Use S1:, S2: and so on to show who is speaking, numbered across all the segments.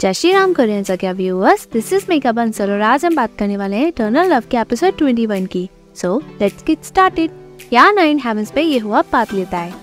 S1: जय श्री राम कोरियन सख्या viewers, this is makeup Bansal और आज हम बात करने वाले हैं इटर्नल लव के एपिसोड 21 की। So let's get started. यहाँ 9 हेवंस पे ये हुआ बात लेता है।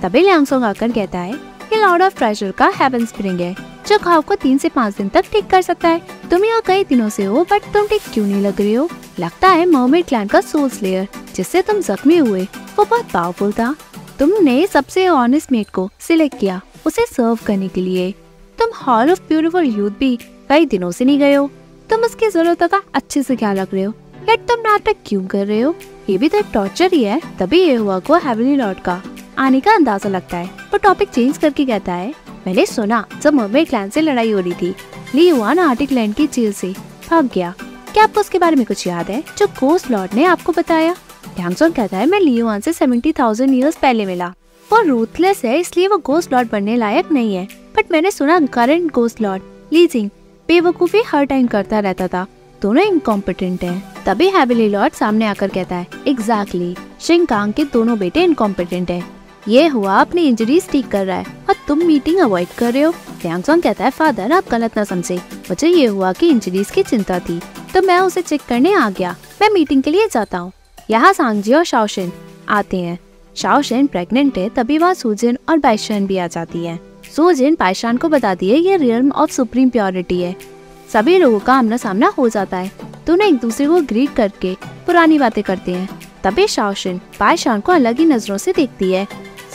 S1: तभी ल्यांगसोंग आकर कहता है कि लॉर्ड ऑफ ट्रेजर का हेवन स्प्रिंग है जो घाव को 3 से 5 दिन तक ठीक कर सकता है। तुम यहाँ कई दिनों से हो बट तुम ठीक क्यों नहीं लग रही हो? लगता है मर्मेड क्लैन का सोल स्लेयर जिससे तुम जख्मी हुए वो बहुत पावरफुल था। तुमने सबसे ऑनेस्ट मेट को सिलेक्ट किया उसे सर्व करने के लिए। तुम हॉल ऑफ ब्यूटीफुल यूथ भी कई दिनों से नहीं गए हो। तुम उसकी जरूरतों का अच्छे से ख्याल रख रहे हो, लेकिन तुम नाटक क्यों कर रहे हो? ये भी तो एक टॉर्चर ही है। तभी ये हुआ को हेवनली लॉर्ड का आने का अंदाजा लगता है। वो टॉपिक चेंज करके कहता है, मैंने सुना जब मर्मेड क्लैन से लड़ाई हो रही थी ली युआन आर्टिक लैंड की जेल से भाग गया। क्या आपको उसके बारे में कुछ याद है जो गोस्ट लॉर्ड ने आपको बताया? ल्यांगसोंग कहता है, मैं ली युआन से 70,000 ईयर्स पहले मिला। वो रूथलेस है इसलिए वो गोस्ट लॉर्ड बनने लायक नहीं है, बट मैंने सुना करंट गोस्ट लॉर्ड ली जिंग बेवकूफी हर टाइम करता रहता था। दोनों इनकॉम्पिटेंट हैं। तभी हेवनली लॉर्ड सामने आकर कहता है, एग्जैक्टली शिंग कांग के दोनों बेटे इनकॉम्पिटेंट हैं। ये हुआ अपनी इंजरीज ठीक कर रहा है और तुम मीटिंग अवॉइड कर रहे हो। ल्यांगसोंग कहता है, फादर आप गलत ना समझे, मुझे ये हुआ कि इंजरीज की चिंता थी तो मैं उसे चेक करने आ गया। मैं मीटिंग के लिए जाता हूँ। यहाँ सांगजी और शाओशिन आते हैं। शाओशिन प्रेग्नेंट है। तभी वहाँ सूजिन और बाइशान भी आ जाती है। सूजिन बाइशान को बताती है ये रियल्म ऑफ सुप्रीम प्योरिटी है। सभी लोगों का आमना सामना हो जाता है। दोनों एक दूसरे को ग्रीट करके पुरानी बातें करते हैं। तभी शाओशिन बाइशान को अलग ही नजरों से देखती है।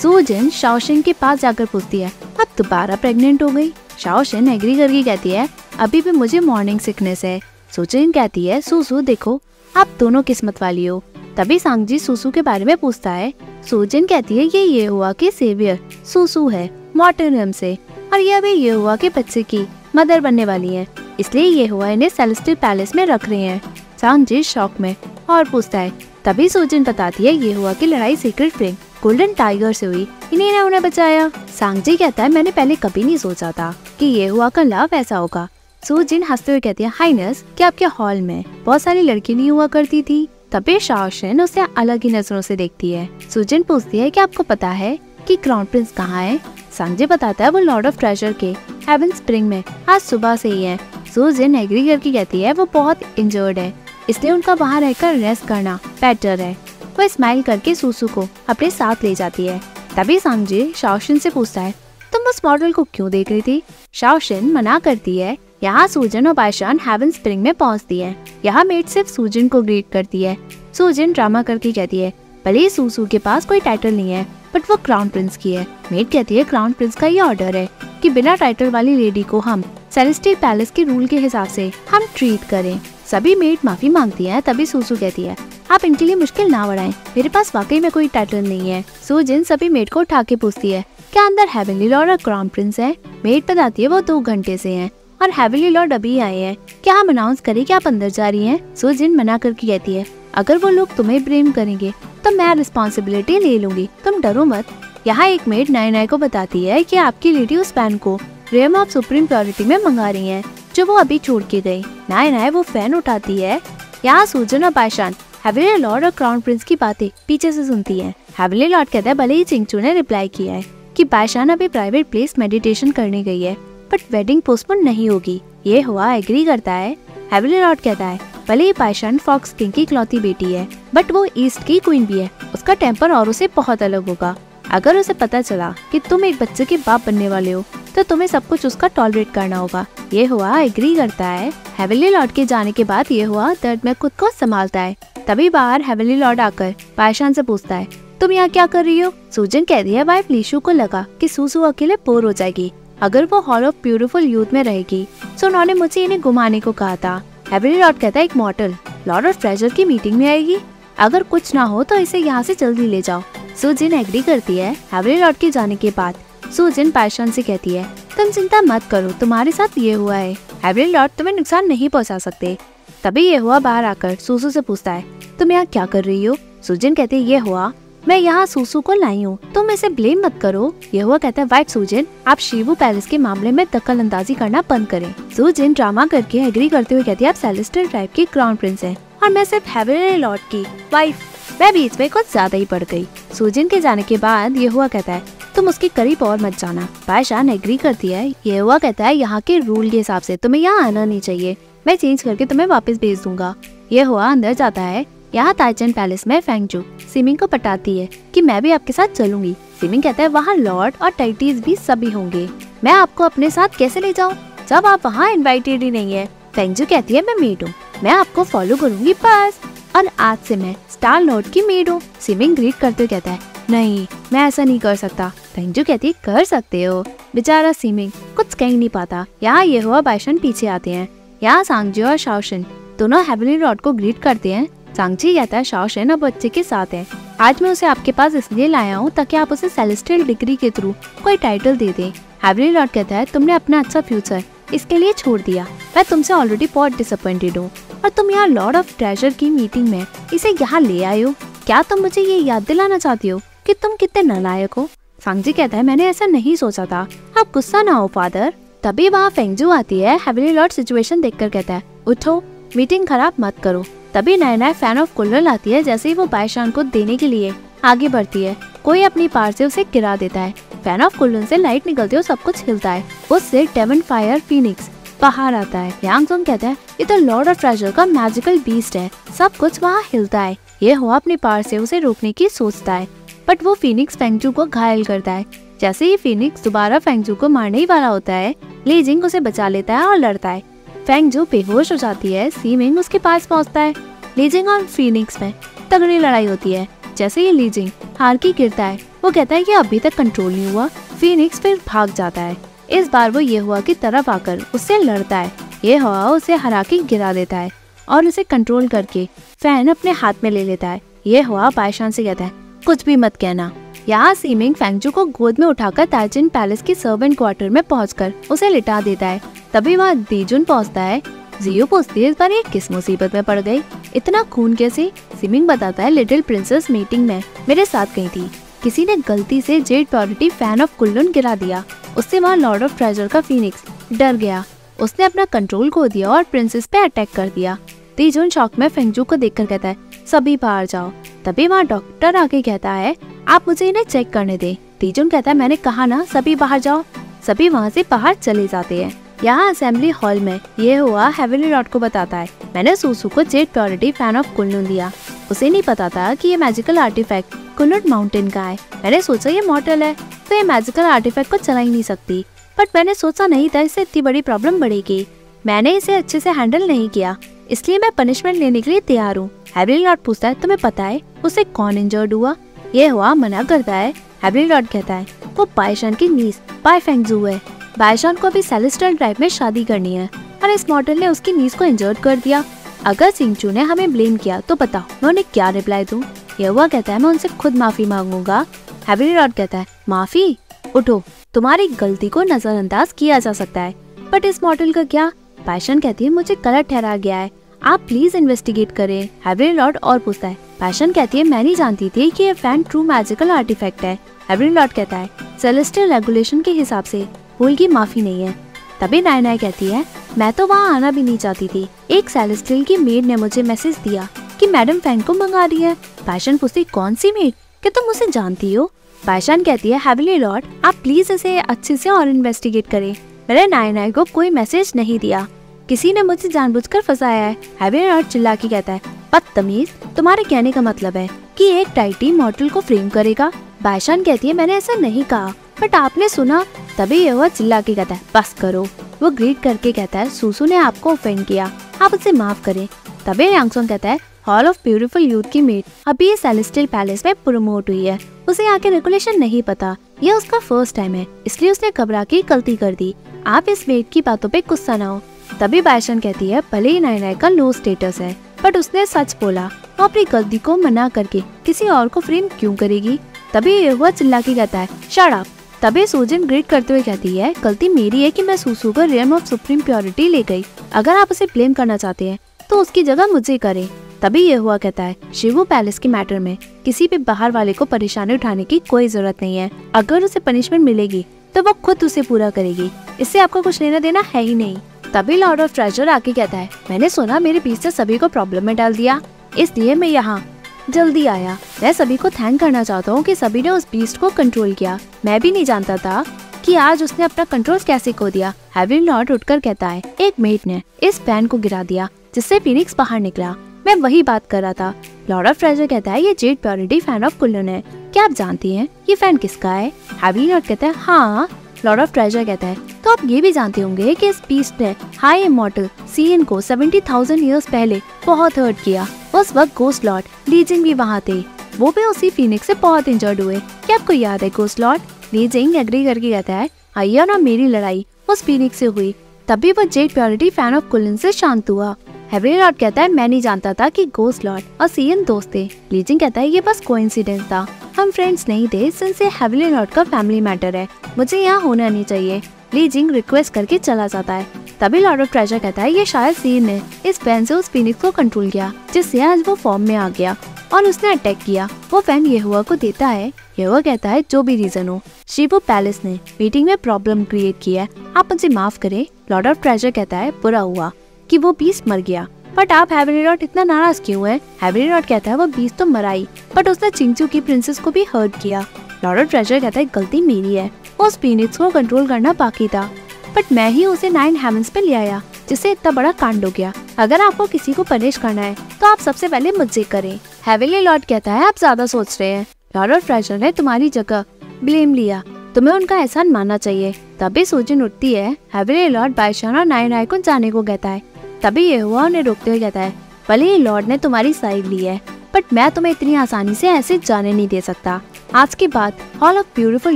S1: सूजिन शाओशिन के पास जाकर पूछती है, अब दोबारा प्रेग्नेंट हो गई? शाओशिन एग्री करके कहती है, अभी भी मुझे मॉर्निंग सिकनेस है। सूजिन कहती है, सूसू देखो आप दोनों किस्मत वाली हो। तभी सांगजी सूसू के बारे में पूछता है। सूजिन कहती है ये हुआ कि सेवियर सूसू है मॉर्टनम से, और यह भी ये हुआ कि बच्चे की मदर बनने वाली है, इसलिए ये हुआ इन्हें सेलेस्टियल पैलेस में रख रहे हैं। सांगजी शॉक में और पूछता है। तभी सूजिन बताती है ये हुआ कि लड़ाई सीक्रेट रिंग गोल्डन टाइगर से हुई, इन्हीं ने उन्हें बचाया। सांगजी कहता है, मैंने पहले कभी नहीं सोचा था कि ये हुआ का लव ऐसा होगा। सूजिन हंसते हुए कहती है, हाइनेस क्या आपके हॉल में बहुत सारी लड़की नहीं हुआ करती थी? तभी शाओशिन उसे अलग ही नजरों से देखती है। सूजिन पूछती है कि आपको पता है कि क्राउन प्रिंस कहाँ है? सांगजी बताता है वो लॉर्ड ऑफ ट्रेजर के हेवन स्प्रिंग में आज सुबह से ही है। सूजिन एग्री करके कहती है वो बहुत इंजर्ड है इसलिए उनका वहाँ रहकर रेस्ट करना बेटर है। वो स्माइल करके सूसू को अपने साथ ले जाती है। तभी सांगजी शाओशिन से पूछता है, तुम उस मॉडल को क्यों देख रही थी? शाओशिन मना करती है। यहाँ सूजिन और बाइशान हेवन स्प्रिंग में पहुँचती है। यहाँ मेट सिर्फ सूजिन को ग्रीट करती है। सूजिन ड्रामा करके कहती है, भले ही सूसू के पास कोई टाइटल नहीं है बट वो क्राउन प्रिंस की है। मेट कहती है, क्राउन प्रिंस का ये ऑर्डर है कि बिना टाइटल वाली लेडी को हम सेलेस्टियल पैलेस के रूल के हिसाब से हम ट्रीट करें। सभी मेट माफी मांगती है। तभी सूसू कहती है, आप इनके लिए मुश्किल ना बढ़ाएं, मेरे पास वाकई में कोई टाइटल नहीं है। सूजिन सभी मेट को उठा के पूछती है, क्या अंदर हेवनली लॉर्ड और क्राउन प्रिंस है? मेट बताती है वो 2 घंटे से हैं और हेवनली लॉर्ड अभी आए हैं। क्या हम अनाउंस करें कि आप अंदर जा रही हैं? सूजिन मना करके कहती है, अगर वो लोग तुम्हें ब्लेम करेंगे तो मैं रिस्पॉन्सिबिलिटी ले लूंगी, तुम डरो मत। यहाँ एक मेड नाई को बताती है कि आपकी लेडी उस फैन को रियल्म ऑफ सुप्रीम प्योरिटी में मंगा रही है जो वो अभी छोड़ के गई। नाई वो फैन उठाती है। यहाँ सूजन और बाइशान हेवनली लॉर्ड और क्राउन प्रिंस की बातें पीछे से सुनती है। हेवनली लॉर्ड कहता है, भले ही चिंगचू ने रिप्लाई किया है कि बाइशान अभी प्राइवेट प्लेस मेडिटेशन करने गई है बट वेडिंग पोस्टपोन नहीं होगी। ये हुआ एग्री करता है। हेवनली लॉर्ड कहता है, भले ही बाइशान फॉक्स किंग की इकलौती बेटी है बट वो ईस्ट की क्वीन भी है, उसका टेम्पर और उसे बहुत अलग होगा। अगर उसे पता चला कि तुम एक बच्चे के बाप बनने वाले हो तो तुम्हें सब कुछ उसका टॉलरेट करना होगा। ये हुआ एग्री करता है। हेवनली लॉर्ड के जाने के बाद ये हुआ दर्द में खुद को संभालता है। तभी बाहर हेवनली लॉर्ड आकर बाइशान से पूछता है, तुम यहाँ क्या कर रही हो? सूजिन कहती है, वाइफ लीशु को लगा कि सूसू अकेले बोर हो जाएगी अगर वो हॉल ऑफ ब्यूटीफुल यूथ में रहेगी, सो उन्होंने मुझे इन्हें घुमाने को कहा था। हेवनली लॉर्ड कहता है, एक मॉडल लॉर्ड ऑफ ट्रेजर की मीटिंग में आएगी, अगर कुछ ना हो तो इसे यहाँ से जल्दी ले जाओ। सूजिन एग्री करती है। हेवनली लॉर्ड के जाने के बाद सूजिन बाइशान से कहती है, तुम चिंता मत करो, तुम्हारे साथ ये हुआ है, हेवनली लॉर्ड तुम्हें नुकसान नहीं पहुँचा सकते। तभी ये हुआ बाहर आकर सूसू से पूछता है, तुम यहाँ क्या कर रही हो? सूजिन कहती है, ये हुआ मैं यहाँ सूसू को लाई हूँ, तुम इसे ब्लेम मत करो। ये हुआ कहता है, वाइफ सूजिन आप शिवू पैलेस के मामले में दखल अंदाजी करना बंद करें। सूजिन ड्रामा करके एग्री करते हुए कहती है, आप सेलेस्टियल ट्राइब की क्राउन प्रिंस हैं और मैं सिर्फ हेवनली लॉर्ड की वाइफ। मैं बीच में कुछ ज्यादा ही पड़ गई। सूजिन के जाने के बाद ये हुआ कहता है, तुम उसके करीब और मत जाना। बायशान एग्री करती है। ये हुआ कहता है यहाँ के रूल के हिसाब से तुम्हें यहाँ आना नहीं चाहिए, मैं चेंज करके तुम्हें वापस भेज दूंगा। ये हुआ अंदर जाता है। यहाँ ताइचन पैलेस में फेंगजू सिमिंग को पटाती है कि मैं भी आपके साथ चलूंगी। सिमिंग कहता है वहाँ लॉर्ड और टाइटीज भी सभी होंगे, मैं आपको अपने साथ कैसे ले जाऊँ जब आप वहाँ इनवाइटेड ही नहीं है। फेंगजू कहती है मैं मेड हूँ, मैं आपको फॉलो करूंगी बस, और आज से मैं स्टार लॉर्ड की मेड हूँ। सिमिंग ग्रीट करते हुए कहता है नहीं, मैं ऐसा नहीं कर सकता। फेंगजू कहती है कर सकते हो। बेचारा सिमिंग कुछ कह नहीं पाता। यहाँ ये हुआ बायशान पीछे आते हैं। यहाँ सांगजी और शाओशिन दोनों हेवनली लॉर्ड को ग्रीट करते हैं। सांगजी कहता है शाओशिन अब बच्चे के साथ है, आज मैं उसे आपके पास इसलिए लाया हूँ ताकि आप उसे सेलेस्टियल डिग्री के थ्रू कोई टाइटल दे दें। हेवनली लॉर्ड कहता है तुमने अपना अच्छा फ्यूचर इसके लिए छोड़ दिया, मैं तुमसे ऑलरेडी बहुत डिसअपॉइंटेड हूँ, और तुम यहाँ लॉर्ड ऑफ ट्रेजर की मीटिंग में इसे यहाँ ले आए हो। क्या तुम मुझे ये याद दिलाना चाहती हो कि तुम कितने नालायक हो? सांगजी कहता है मैंने ऐसा नहीं सोचा था, आप गुस्सा ना हो फादर। तभी वहाँ फेंगजू आती है। हेवनली लॉर्ड सिचुएशन देखकर कहता है उठो, मीटिंग खराब मत करो। तभी नया फैन ऑफ कुल्लर आती है। जैसे ही वो बायशान को देने के लिए आगे बढ़ती है, कोई अपनी पार से उसे गिरा देता है। फैन ऑफ कुल्लर से लाइट निकलती है और सब कुछ हिलता है। उससे डेमन फायर फीनिक्स बाहर आता है। यांग जोंग कहता है ये तो लॉर्ड ऑफ ट्रेजर का मैजिकल बीस्ट है, सब कुछ वहाँ हिलता है। ये हुआ अपनी पार से उसे रोकने की सोचता है, बट वो फीनिक्स फेंगजू को घायल करता है। जैसे ही फीनिक्स दोबारा फेंगजू को मारने ही वाला होता है, ली जिंग उसे बचा लेता है और लड़ता है। फेंगजू बेहोश हो जाती है। सीमिंग उसके पास पहुंचता है। ली जिंग और फीनिक्स में तगड़ी लड़ाई होती है। जैसे ही ली जिंग हार की गिरता है, वो कहता है कि अभी तक कंट्रोल नहीं हुआ। फीनिक्स फिर भाग जाता है। इस बार वो ये हुआ की तरफ आकर उससे लड़ता है। ये हुआ उसे हरा के गिरा देता है और उसे कंट्रोल करके फैन अपने हाथ में ले लेता है। ये हुआ बायशान से कहता है कुछ भी मत कहना। यहाँ सीमिंग फेंगजू को गोद में उठाकर ताइचिन पैलेस की सर्वेंट क्वार्टर में पहुंचकर उसे लिटा देता है। तभी वहाँ दीजुन पहुँचता है। जियो पूछती है इस बार ये किस मुसीबत में पड़ गई, इतना खून कैसे? सीमिंग बताता है लिटिल प्रिंसेस मीटिंग में मेरे साथ गई थी, किसी ने गलती से जेड प्योरिटी फैन ऑफ कुल्लुन गिरा दिया। उससे वहाँ लॉर्ड ऑफ ट्रेजर का फीनिक्स डर गया, उसने अपना कंट्रोल खो दिया और प्रिंसेस पे अटैक कर दिया। दीजुन शॉक में फेंगजू को देखकर कहता है सभी बाहर जाओ। तभी वहाँ डॉक्टर आके कहता है आप मुझे इन्हें चेक करने दे। दीजुन कहता है मैंने कहा ना सभी बाहर जाओ। सभी वहाँ से बाहर चले जाते हैं। यहाँ असेंबली हॉल में ये हुआ हेवनली लॉर्ड को बताता है मैंने सूसू को जेड प्योरिटी फैन ऑफ कुल्लुन दिया। उसे नहीं पता था कि ये मैजिकल आर्टिफैक्ट कुल्लुन माउंटेन का है। मैंने सोचा ये मॉर्टल है तो ये मैजिकल आर्टिफैक्ट को चला ही नहीं सकती, बट मैंने सोचा नहीं था इससे इतनी बड़ी प्रॉब्लम बढ़ेगी। मैंने इसे अच्छे से हैंडल नहीं किया, इसलिए मैं पनिशमेंट लेने के लिए तैयार हूँ। हेवनली लॉर्ड पूछता है तुम्हें पता है उसे कौन इंजर्ड हुआ? ये हुआ मना करता है। हेवनली लॉर्ड कहता है वो बायशान की नीस बाय फेंगजू है। बायशान को अभी सेलेस्टियल ट्राइब में शादी करनी है और इस मॉडल ने उसकी नीस को इंजर्ड कर दिया। अगर सिंचू ने हमें ब्लेम किया तो बताओ मैं उन्हें क्या रिप्लाई दूं? ये हुआ कहता है मैं उनसे खुद माफी मांगूंगा। हेवनली लॉर्ड कहता है माफी? उठो, तुम्हारी गलती को नजरअंदाज किया जा सकता है, बट इस मॉडल का क्या? बायशान कहती है मुझे गलत ठहरा गया है, आप प्लीज इन्वेस्टिगेट करें। हेवनली लॉर्ड और पूछता है बायशान कहती है मैं नहीं जानती थी कि ये फैन ट्रू मैजिकल आर्टिफैक्ट है। हेवनली लॉर्ड कहता है सेलेस्टियल रेगुलेशन के हिसाब से भूल की माफी नहीं है। तभी नायना कहती है मैं तो वहाँ आना भी नहीं चाहती थी, एक सेलेस्टियल की मेड ने मुझे मैसेज दिया कि मैडम फैन को मंगा रही है। बायशान पूछती कौन सी मेड, कि तुम उसे जानती हो? बायशान कहती है हेवनली लॉर्ड आप प्लीज इसे अच्छे से और इन्वेस्टिगेट करें, मैंने नायना को कोई मैसेज नहीं दिया, किसी ने मुझे जानबूझकर फंसाया है। हेवनली लॉर्ड चिल्ला के कहता है बदतमीज, तुम्हारे कहने का मतलब है कि एक टाइटी मॉर्टल को फ्रेम करेगा? बायशान कहती है मैंने ऐसा नहीं कहा, बट आपने सुना। तभी ये हुआ चिल्ला के कहता है बस करो। वो ग्रीट करके कहता है सूसू ने आपको ऑफेंड किया, आप उसे माफ करें। तभी यांगसोंग कहता है हॉल ऑफ ब्यूटीफुल यूथ की मेड अभी ये सेलेस्टियल पैलेस में प्रमोट हुई है, उसे यहाँ के रेगुलेशन नहीं पता, ये उसका फर्स्ट टाइम है, इसलिए उसने घबरा के गलती कर दी। आप इस मेड की बातों पे गुस्सा ना हो। तभी बायशान कहती है भले ही नायना का लो स्टेटस है, बट उसने सच बोला, वो अपनी गलती को मना करके किसी और को फ्रेम क्यों करेगी? तभी ये हुआ चिल्ला के कहता है शट अप। तभी सूजन ग्रेट करते हुए कहती है गलती मेरी है कि मैं सूसू को रियम ऑफ सुप्रीम प्योरिटी ले गई, अगर आप उसे ब्लेम करना चाहते हैं तो उसकी जगह मुझे करें। तभी ये हुआ कहता है शिवू पैलेस के मैटर में किसी भी बाहर वाले को परेशानी उठाने की कोई जरूरत नहीं है, अगर उसे पनिशमेंट मिलेगी तो वो खुद उसे पूरा करेगी, इससे आपको कुछ लेना देना है ही नहीं। तभी लॉर्ड ऑफ ट्रेजर आके कहता है मैंने सुना मेरे बीच से सभी को प्रॉब्लम में डाल दिया, इसलिए मैं यहाँ जल्दी आया। मैं सभी को थैंक करना चाहता हूँ कि सभी ने उस बीस्ट को कंट्रोल किया, मैं भी नहीं जानता था कि आज उसने अपना कंट्रोल कैसे खो दिया। हेवनली लॉर्ड उठकर कहता है, एक मेट ने इस फैन को गिरा दिया जिससे फीनिक्स बाहर निकला। मैं वही बात कर रहा था। लॉर्ड ऑफ ट्रेजर कहता है, ये जेड प्योरिटी फैन ऑफ कुल्लन है, क्या आप जानती हैं ये फैन किसका है? हेवनली लॉर्ड कहता है, हाँ। लॉर्ड ऑफ ट्रेजर कहता है, तो आप ये भी जानते होंगे कि इस बीस्ट ने हाई इमॉर्टल सीएन को 70,000 ईयर्स पहले बहुत हर्ट किया। उस वक्त गोस्ट लॉर्ड ली जिंग भी वहाँ थे, वो भी उसी फीनिक्स से बहुत इंजर्ड हुए। क्या आपको याद है गोस्ट लॉर्ड? ली जिंग एग्री करके कहता है, आइए ना, मेरी लड़ाई उस फीनिक्स से हुई, तभी वो जेड प्योरिटी फैन ऑफ कुल्लन से शांत हुआ। हेवनली लॉर्ड कहता है, मैं नहीं जानता था कि गोस्ट लॉर्ड और सीएन दोस्त थे। ली जिंग कहता है, ये बस कोइंसिडेंस था, हम फ्रेंड्स नहीं थे, सिंस ये हेवनली लॉर्ड का फैमिली मैटर है, मुझे यहाँ होना नहीं चाहिए। ली जिंग रिक्वेस्ट करके चला जाता है। तभी लॉर्ड ऑफ ट्रेजर कहता है, ये शायद सीएन ने इस फैन से उस फीनिक्स को कंट्रोल किया, जिससे आज वो फॉर्म में आ गया और उसने अटैक किया। वो फैन येहुआ को देता है। येहुआ कहता है, जो भी रीजन हो, शिबू पैलेस ने मीटिंग में प्रॉब्लम क्रिएट किया है, आप मुझे माफ करें। लॉर्ड ऑफ ट्रेजर कहता है, बुरा हुआ कि वो बीस्ट मर गया, बट आप हेवनली लॉर्ड इतना नाराज क्यों है? हेवनली लॉर्ड कहता है, वो बीस्ट तो मराई, बट उसने चिंगचू की प्रिंसेस को भी हर्ट किया। लॉर्ड ऑफ ट्रेजर कहता है, गलती मेरी है, उस फीनिक्स को कंट्रोल करना बाकी था, बट मैं ही उसे 9 हेवंस पे ले आया, जिससे इतना बड़ा कांड हो गया। अगर आपको किसी को पनिश करना है तो आप सबसे पहले मुझे करें। हेवनली लॉर्ड कहता है, आप ज्यादा सोच रहे हैं, लॉर्ड ऑफ ट्रेजर ने तुम्हारी जगह ब्लेम लिया, तुम्हें उनका एहसान मानना चाहिए। तभी सूजन उठती है। हेवनली लॉर्ड बादशाह और नाइन राय को जाने को कहता है। तभी येहुआ उन्हें रोकते हुए कहता है, भले ही लॉर्ड ने तुम्हारी साइड ली है, बट मैं तुम्हें इतनी आसानी से ऐसे जाने नहीं दे सकता। आज के बाद हॉल ऑफ ब्यूटीफुल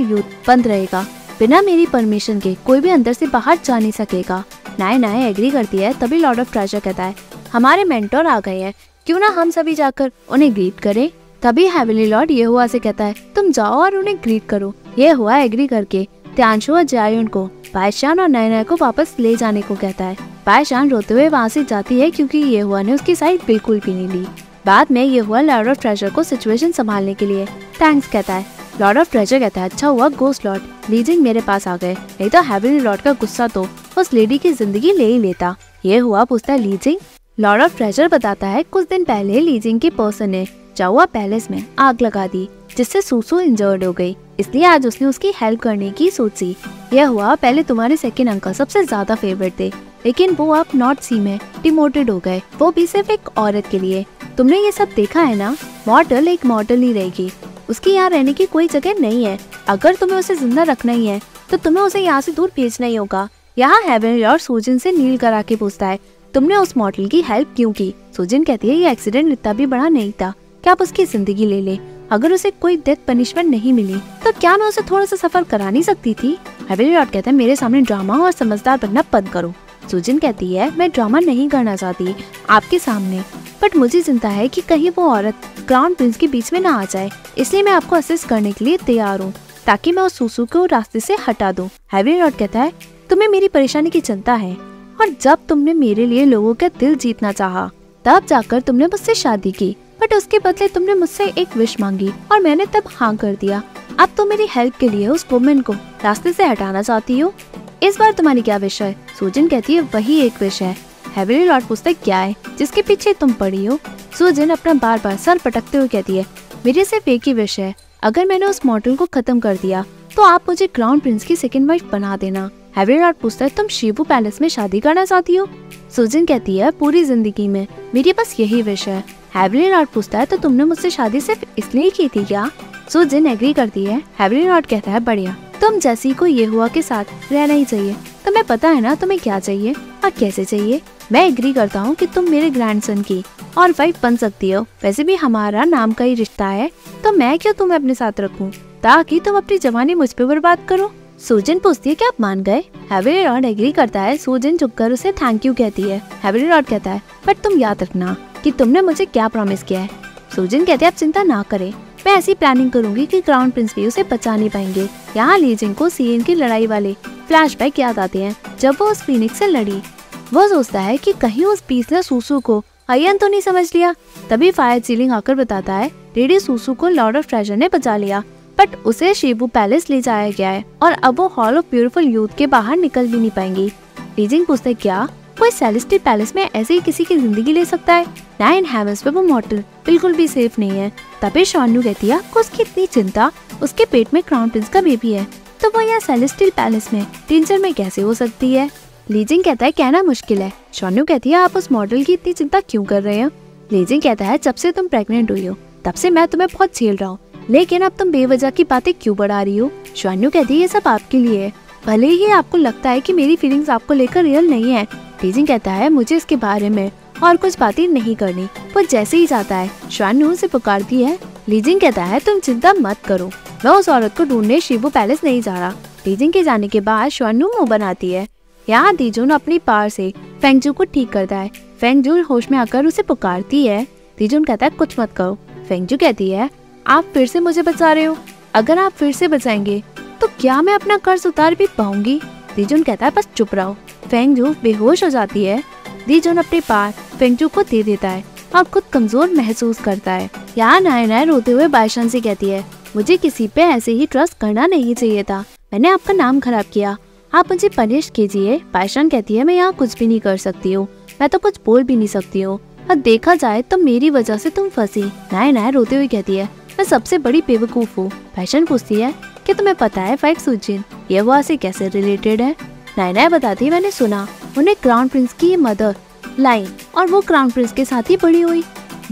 S1: यूथ बंद रहेगा, बिना मेरी परमिशन के कोई भी अंदर से बाहर जा नहीं सकेगा। नाइन एग्री करती है। तभी लॉर्ड ऑफ ट्रेजर कहता है, हमारे मेंटोर आ गए हैं, क्यों ना हम सभी जाकर उन्हें ग्रीट करें। तभी हेवनली लॉर्ड येहुआ से कहता है, तुम जाओ और उन्हें ग्रीट करो। येहुआ एग्री करके त्यांशु और जायुन को बादशाह और नाइन को वापस ले जाने को कहता है। बादशाह रोते हुए वहाँ से जाती है क्योंकि येहुआ ने उसकी साइड बिल्कुल भी नहीं ली। बाद में येहुआ लॉर्ड ऑफ ट्रेजर को सिचुएशन संभालने के लिए थैंक्स कहता है। लॉर्ड ऑफ ट्रेजर कहता है, अच्छा हुआ गोस्ट लॉर्ड ली जिंग मेरे पास आ गए, नहीं तो हेवनली लॉर्ड का गुस्सा तो उस लेडी की जिंदगी ले ही लेता। येहुआ पूछता है, ली जिंग? लॉर्ड ऑफ ट्रेजर बताता है, कुछ दिन पहले ली जिंग के पर्सन ने जावा पैलेस में आग लगा दी, जिससे सूसू इंजर्ड हो गई, इसलिए आज उसने उसकी हेल्प करने की सोची। येहुआ पहले तुम्हारे सेकंड अंकल सबसे ज्यादा फेवरेट थे, लेकिन वो अब नॉर्थ सी में डिमोटेड हो गए, वो भी सिर्फ एक औरत के लिए। तुमने ये सब देखा है ना, मॉर्टल एक मॉर्टल ही रहेगी, उसकी यहाँ रहने की कोई जगह नहीं है। अगर तुम्हें उसे जिंदा रखना ही है तो तुम्हें उसे यहाँ से दूर भेजना ही होगा। यहाँ हेवनली लॉर्ड सूजन से नील करा के पूछता है, तुमने उस मॉर्टल की हेल्प क्यों की? सूजन कहती है, ये एक्सीडेंट इतना भी बड़ा नहीं था, क्या आप उसकी जिंदगी ले ले? अगर उसे कोई डेथ पनिशमेंट नहीं मिली तो क्या मैं उसे थोड़ा सा सफर करा नहीं सकती थी? हेवनली लॉर्ड कहता है, मेरे सामने ड्रामा और समझदार बनना बंद करो। सूजन कहती है, मैं ड्रामा नहीं करना चाहती आपके सामने, बट मुझे चिंता है कि कहीं वो औरत क्राउन प्रिंस के बीच में ना आ जाए, इसलिए मैं आपको असिस्ट करने के लिए तैयार हूँ, ताकि मैं उस सूसू को रास्ते से हटा दूँ। हेवनली लॉर्ड कहता है, तुम्हें मेरी परेशानी की चिंता है, और जब तुमने मेरे लिए लोगों का दिल जीतना चाहा, तब जाकर तुमने मुझसे शादी की, बट उसके बदले तुमने मुझसे एक विश मांगी और मैंने तब हाँ कर दिया। अब तुम मेरी हेल्प के लिए उस वुमेन को रास्ते से हटाना चाहती हो। इस बार तुम्हारी क्या विश है? सूजन कहती है, वही एक विश है। हेवनली लॉर्ड पूछता है, क्या है जिसके पीछे तुम पड़ी हो? सूजन अपना बार बार सर पटकते हुए कहती है, मेरे सिर्फ एक ही विश है, अगर मैंने उस मॉडल को खत्म कर दिया तो आप मुझे क्राउन प्रिंस की सेकंड वाइफ बना देना। हेवनली लॉर्ड पूछता है, तुम शिबू पैलेस में शादी करना चाहती हो? सूजन कहती है, पूरी जिंदगी में मेरी बस यही विश है। हेवनली लॉर्ड पूछता है, तो तुमने मुझसे शादी सिर्फ इसलिए की थी क्या? सूजन एग्री करती है। हेवनली लॉर्ड कहता है, बढ़िया, तुम जैसी को येहुआ के साथ रहना ही चाहिए, तुम्हें पता है ना तुम्हें क्या चाहिए और कैसे चाहिए। मैं एग्री करता हूँ कि तुम मेरे ग्रैंडसन की और वाइफ बन सकती हो, वैसे भी हमारा नाम का ही रिश्ता है, तो मैं क्यों तुम्हें अपने साथ रखूं ताकि तुम अपनी जवानी मुझ पे बर्बाद करो। सूजन पूछती है, क्या आप मान गए? हेवनली लॉर्ड एग्री करता है। सूजन झुककर उसे थैंक यू कहती है। हेवनली लॉर्ड कहता है, बट तुम याद रखना कि तुमने मुझे क्या प्रॉमिस किया है। सूजन कहती है, आप चिंता ना करें, मैं ऐसी प्लानिंग करूंगी कि क्राउन प्रिंस भी उसे बचा नहीं पाएंगे। यहाँ ली जिंग को सीएन की लड़ाई वाले फ्लैशबैक याद आते हैं, जब वो उस फीनिक्स से लड़ी। वो सोचता है कि कहीं उस पीस ने सूसू को अयन तो नहीं समझ लिया। तभी फायर सीलिंग आकर बताता है, लेडी सूसू को लॉर्ड ऑफ ट्रेजर ने बचा लिया, बट उसे शिबू पैलेस ले जाया गया है और अब वो हॉल ऑफ ब्यूटीफुल यूथ के बाहर निकल भी नहीं पाएंगी। ली जिंग पूछते, क्या कोई सेलेस्टियल पैलेस में ऐसे ही किसी की जिंदगी ले सकता है? 9 हेवंस पे वो मॉर्टल बिल्कुल भी सेफ नहीं है। तभी शानु कहती है कि उसकी इतनी चिंता, उसके पेट में क्राउन प्रिंस का बेबी है, तो वो यहाँ सेलेस्टियल पैलेस में डेंजर में कैसे हो सकती है? लीजिंग कहता है कहना मुश्किल है। शानु कहती है आप उस मॉडल की इतनी चिंता क्यों कर रहे हो? लीजिंग कहता है जब से तुम प्रेग्नेंट हुई हो तब से मैं तुम्हें बहुत झेल रहा हूँ, लेकिन अब तुम बेवजह की बातें क्यों बढ़ा रही हो? शानु कहती है ये सब आपके लिए है, भले ही आपको लगता है कि मेरी फीलिंग्स आपको लेकर रियल नहीं है। लीजिंग कहता है मुझे इसके बारे में और कुछ बातें नहीं करनी। वो जैसे ही जाता है शानु उसे पुकारती है। लीजिंग कहता है तुम चिंता मत करो, मैं उस औरत को ढूंढने शिबू पैलेस नहीं जा रहा। लीजिंग के जाने के बाद शानु मुंह बनाती है। यहाँ दीजुन अपनी पार से फेंगजू को ठीक करता है। फेंगजू होश में आकर उसे पुकारती है। दीजुन कहता है कुछ मत करो। फेंगजू कहती है आप फिर से मुझे बचा रहे हो, अगर आप फिर से बचाएंगे तो क्या मैं अपना कर्ज उतार भी पाऊंगी? दीजुन कहता है बस चुप रहो। फेंगजू बेहोश हो जाती है। दीजुन अपने पार फेंगजू को दे देता है और खुद कमजोर महसूस करता है। यहाँ नायना रोते हुए बायशान से कहती है मुझे किसी पे ऐसे ही ट्रस्ट करना नहीं चाहिए था, मैंने आपका नाम खराब किया, आप मुझे पनिश कीजिए। बायशान कहती है मैं यहाँ कुछ भी नहीं कर सकती हूँ, मैं तो कुछ बोल भी नहीं सकती हूँ, और देखा जाए तो मेरी वजह से तुम फंसी। नायना रोते हुए कहती है मैं सबसे बड़ी बेवकूफ हूँ। बायशान पूछती है कि तुम्हें पता है फाइक सुजिन ये वो से कैसे रिलेटेड है? नायना बताती है मैंने सुना उन्हें क्राउन प्रिंस की मदर लाई और वो क्राउन प्रिंस के साथ ही बड़ी हुई।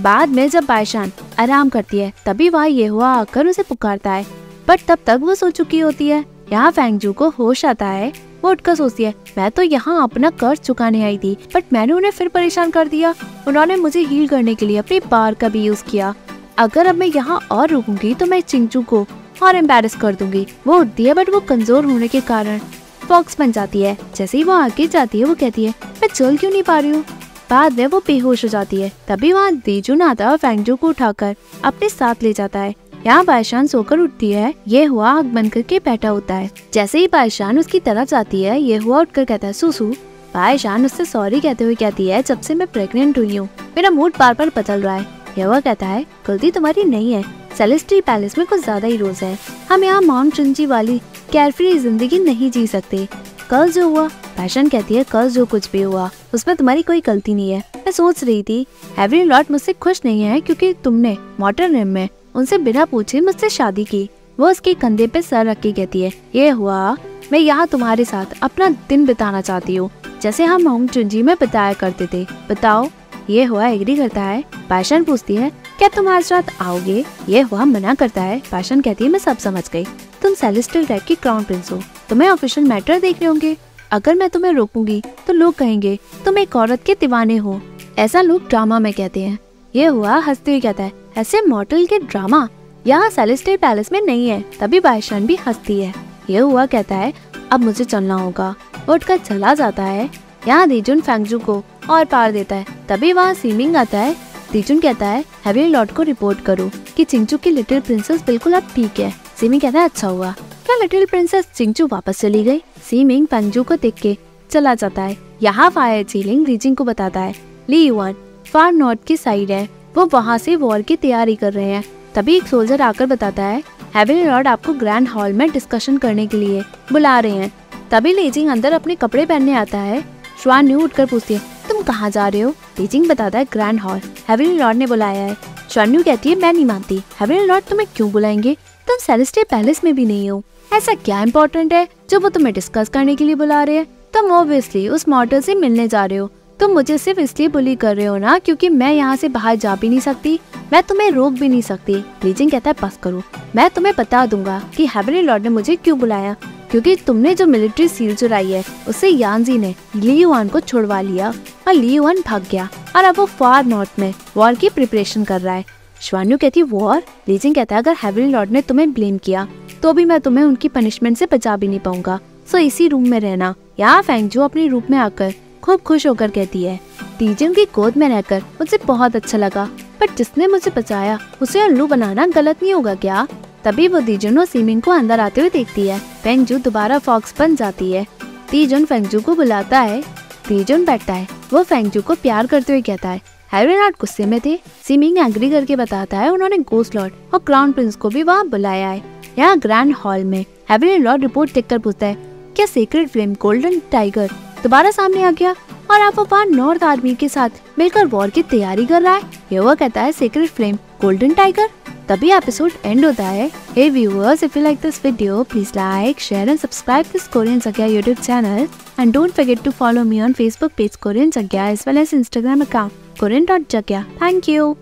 S1: बाद में जब बायशान आराम करती है तभी वहाँ ये हुआ आकर उसे पुकारता है, बट तब तक वो सो चुकी होती है। यहाँ फेंगजू को होश आता है। वो उठकर सोचती है मैं तो यहाँ अपना कर्ज चुकाने आई थी, बट मैंने उन्हें फिर परेशान कर दिया। उन्होंने मुझे हील करने के लिए अपनी पार का भी यूज किया। अगर अब मैं यहाँ और रुकूंगी तो मैं चिंचू को और एम्बैरेस कर दूंगी। वो उठती है बट वो कमजोर होने के कारण फॉक्स बन जाती है। जैसे ही वो आगे जाती है वो कहती है मैं चल क्यों नहीं पा रही हूँ। बाद में वो बेहोश हो जाती है। तभी वहाँ दीजुन आता है और फेंगजू को उठाकर अपने साथ ले जाता है। यहाँ बायशान सोकर उठती है। ये हुआ आग बंद करके बैठा होता है। जैसे ही बायशान उसकी तरफ जाती है ये हुआ उठकर कहता है सुसु। बायशान उससे सॉरी कहते हुए कहती है जब से मैं प्रेग्नेंट हुई हूँ मेरा मूड बार बार बदल रहा है। ये हुआ कहता है गलती तुम्हारी नहीं है, सेलेस्टियल पैलेस में कुछ ज्यादा ही रोज है, हम यहाँ माउंट चुंची वाली केयरफ्री जिंदगी नहीं जी सकते। कल जो हुआ, बायशान कहती है कल जो कुछ भी हुआ उसमें तुम्हारी कोई गलती नहीं है। मैं सोच रही थी हैवरी लॉर्ड मुझसे खुश नहीं है क्योंकि तुमने मॉर्टरनेम में उनसे बिना पूछे मुझसे शादी की। वो उसके कंधे पे सर रख के कहती है ये हुआ मैं यहाँ तुम्हारे साथ अपना दिन बिताना चाहती हूँ जैसे हम माउंट चुंजी में बिताया करते थे, बताओ? ये हुआ एग्री करता है। बायशान पूछती है क्या तुम आज रात आओगे? ये हुआ मना करता है। बायशान कहती है मैं सब समझ गई, तुम सेलेस्टियल टाइप की क्राउन प्रिंस हो, तुम्हें ऑफिशियल मैटर देखने होंगे। अगर मैं तुम्हें रोकूंगी तो लोग कहेंगे तुम एक औरत के दीवाने हो, ऐसा लोग ड्रामा में कहते हैं। ये हुआ हंसते हुए कहता है ऐसे मॉडल के ड्रामा यहाँ सेलेस्टियल पैलेस में नहीं है। तभी बायशान भी हंसती है। ये हुआ कहता है अब मुझे चलना होगा, उठकर चला जाता है। यहाँ दीजुन फेंगजू को और पार देता है। तभी वहाँ सीमिंग आता है। दीजुन कहता है हैवरी लॉर्ड को रिपोर्ट करो कि चिंचू की लिटिल प्रिंसेस बिल्कुल अब ठीक है। सीमिंग कहता है अच्छा हुआ, क्या लिटिल प्रिंसेस चिंचू वापस चली गई? सीमिंग फेंगजू को देख के चला जाता है। यहाँ फायर चीलिंग लीजिंग को बताता है ली युआन फार नॉर्थ की साइड है, वो वहाँ से वॉर की तैयारी कर रहे हैं। तभी एक सोल्जर आकर बताता है हैवरी लॉर्ड आपको ग्रैंड हॉल में डिस्कशन करने के लिए बुला रहे हैं। तभी लीजिंग अंदर अपने कपड़े पहनने आता है। श्वान न्यू उठकर पूछती है तुम कहाँ जा रहे हो? लीजिंग बताता है ग्रैंड हॉल, हैवरी लॉर्ड ने बुलाया है। श्वान न्यू कहती है मैं नहीं मानती, हैवरी लॉर्ड तुम्हें क्यों बुलाएंगे? तुम सेलेस्टियल पैलेस में भी नहीं हो, ऐसा क्या इम्पोर्टेंट है जो वो तुम्हें डिस्कस करने के लिए बुला रहे हैं? तुम ऑब्वियसली उस मॉडल से मिलने जा रहे हो। तुम मुझे सिर्फ इसलिए बुली कर रहे हो ना क्योंकि मैं यहाँ से बाहर जा भी नहीं सकती, मैं तुम्हें रोक भी नहीं सकती। लीजिंग कहता है बस करो, मैं तुम्हें बता दूंगा कि हैवरी लॉर्ड ने मुझे क्यों बुलाया, क्योंकि तुमने जो मिलिट्री सील चुराई है उससे यांजी ने ली युआन को छुड़वा लिया और ली युआन भाग गया और अब वो फार नॉर्थ में वॉर की प्रिपरेशन कर रहा है। श्वान्यू कहती है वॉर? लीजिंग कहता है अगर हैवरी लॉर्ड ने तुम्हें ब्लेम किया तो भी मैं तुम्हें उनकी पनिशमेंट से बचा भी नहीं पाऊंगा, सो इसी रूम में रहना। यहाँ फेंगजू अपनी रूम में आकर खूब खुश होकर कहती है टीजन की गोद में रहकर मुझे बहुत अच्छा लगा, पर जिसने मुझे बचाया उसे उल्लू बनाना गलत नहीं होगा क्या? तभी वो दीजुन और सीमिंग को अंदर आते हुए देखती है। फेंगजू दोबारा फॉक्स बन जाती है। दीजुन फेंगजू को बुलाता है। दीजुन बैठता है। वो फेंगजू को प्यार करते हुए कहता है हैवरी लॉर्ड गुस्से में थे। सीमिंग एग्री करके बताता है उन्होंने गोस्ट लॉर्ड और क्राउन प्रिंस को भी वहाँ बुलाया है। यहाँ ग्रैंड हॉल में हैवरी लॉर्ड रिपोर्ट देखकर पूछता है क्या सीक्रेट फ्लेम गोल्डन टाइगर दोबारा सामने आ गया? और अब वो वहाँ नॉर्थ आर्मी के साथ मिलकर वॉर की तैयारी कर रहा है। ये वो कहता है सीक्रेट फ्लेम गोल्डन टाइगर। तभी एपिसोड एंड होता है। Hey viewers, if you like this video, please like, share and subscribe this Korean Sagya YouTube channel. And don't forget to follow me on Facebook page Korean Sagya as well as Instagram account Korean.Jagya. Thank you.